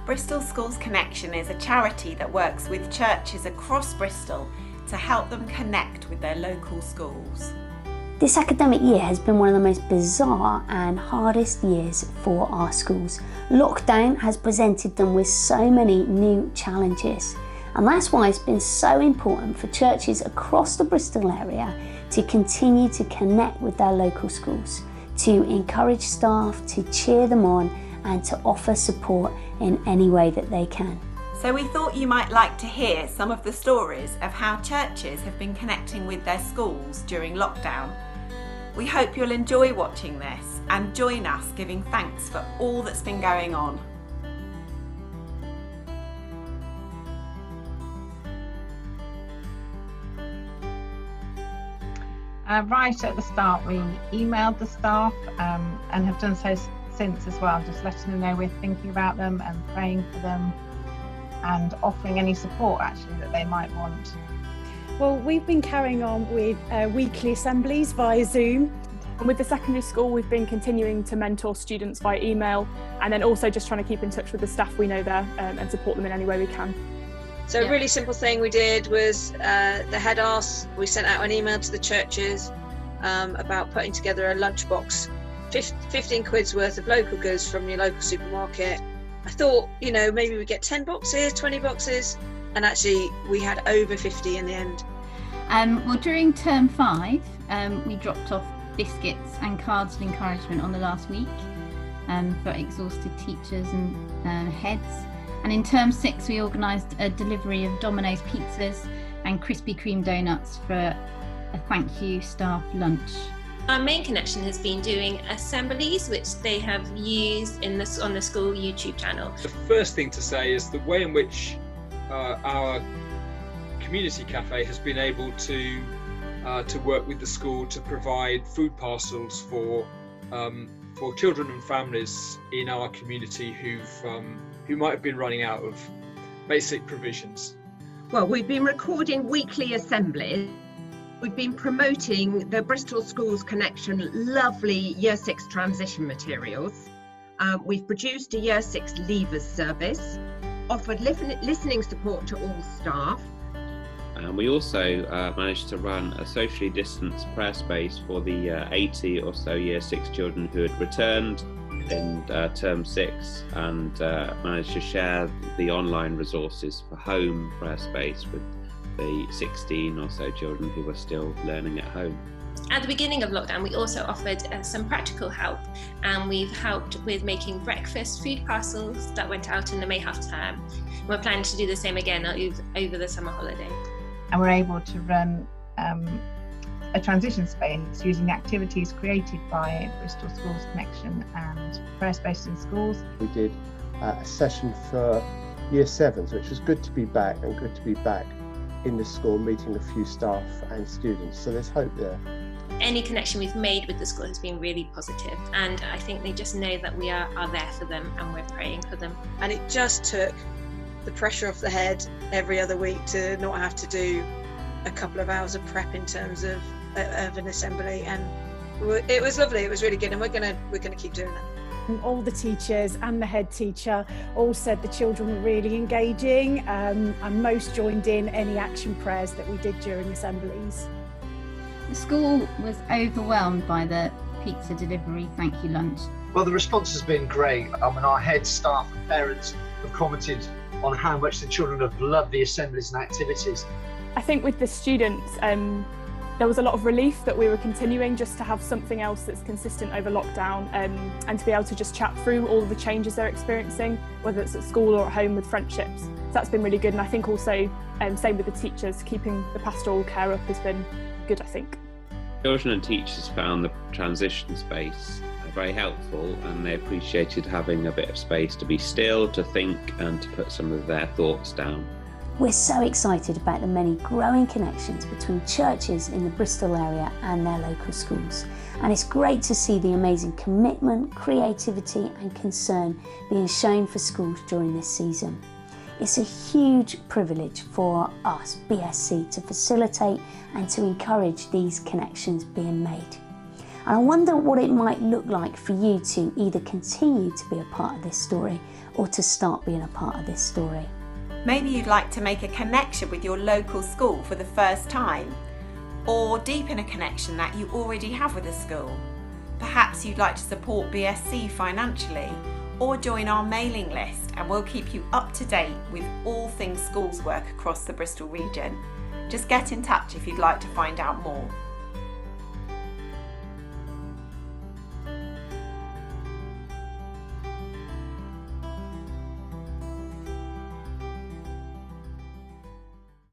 Bristol Schools Connection is a charity that works with churches across Bristol to help them connect with their local schools. This academic year has been one of the most bizarre and hardest years for our schools. Lockdown has presented them with so many new challenges, and that's why it's been so important for churches across the Bristol area to continue to connect with their local schools, to encourage staff, to cheer them on, and to offer support in any way that they can. So we thought you might like to hear some of the stories of how churches have been connecting with their schools during lockdown. We hope you'll enjoy watching this and join us giving thanks for all that's been going on. Right at the start, we emailed the staff and have done so since as well, just letting them know we're thinking about them and praying for them and offering any support actually that they might want. Well, we've been carrying on with weekly assemblies via Zoom, and with the secondary school we've been continuing to mentor students via email, and then also just trying to keep in touch with the staff we know there and support them in any way we can. So a really simple thing we did was the head asked, we sent out an email to the churches about putting together a lunchbox, 15 quid's worth of local goods from your local supermarket. I thought, maybe we'd get 10 boxes, 20 boxes, and actually we had over 50 in the end. Well, during term 5, we dropped off biscuits and cards of encouragement on the last week for exhausted teachers and heads. And in term 6, we organised a delivery of Domino's pizzas and Krispy Kreme donuts for a thank you staff lunch. Our main connection has been doing assemblies, which they have used on the school YouTube channel. The first thing to say is the way in which our community cafe has been able to work with the school to provide food parcels for children and families in our community who might have been running out of basic provisions. Well, we've been recording weekly assemblies. We've been promoting the Bristol Schools Connection lovely Year 6 transition materials. We've produced a Year 6 leavers service, offered listening support to all staff. We also managed to run a socially distanced prayer space for the 80 or so Year 6 children who had returned in term 6, and managed to share the online resources for home prayer space with the 16 or so children who were still learning at home. At the beginning of lockdown, we also offered some practical help, and we've helped with making breakfast food parcels that went out in the May half term. We're planning to do the same again over the summer holiday. And we're able to run a transition space using activities created by Bristol Schools Connection and Prayer Space in Schools. We did a session for Year 7s, which was good to be back, and good to be back in the school meeting a few staff and students, so there's hope there. Any connection we've made with the school has been really positive, and I think they just know that we are there for them and we're praying for them. And it just took the pressure off the head every other week to not have to do a couple of hours of prep in terms of an assembly, and it was lovely. It was really good, and we're gonna keep doing that. All the teachers and the head teacher all said the children were really engaging, and most joined in any action prayers that we did during assemblies. The school was overwhelmed by the pizza delivery thank you lunch. Well, the response has been great. And our head staff and parents have commented on how much the children have loved the assemblies and activities. I think with the students, there was a lot of relief that we were continuing just to have something else that's consistent over lockdown, and to be able to just chat through all of the changes they're experiencing, whether it's at school or at home with friendships. So that's been really good, and I think also same with the teachers, keeping the pastoral care up has been good, I think. Children and teachers found the transition space very helpful, and they appreciated having a bit of space to be still, to think, and to put some of their thoughts down. We're so excited about the many growing connections between churches in the Bristol area and their local schools. And it's great to see the amazing commitment, creativity and concern being shown for schools during this season. It's a huge privilege for us, BSC, to facilitate and to encourage these connections being made. And I wonder what it might look like for you to either continue to be a part of this story or to start being a part of this story. Maybe you'd like to make a connection with your local school for the first time, or deepen a connection that you already have with a school. Perhaps you'd like to support BSC financially, or join our mailing list, and we'll keep you up to date with all things schools work across the Bristol region. Just get in touch if you'd like to find out more.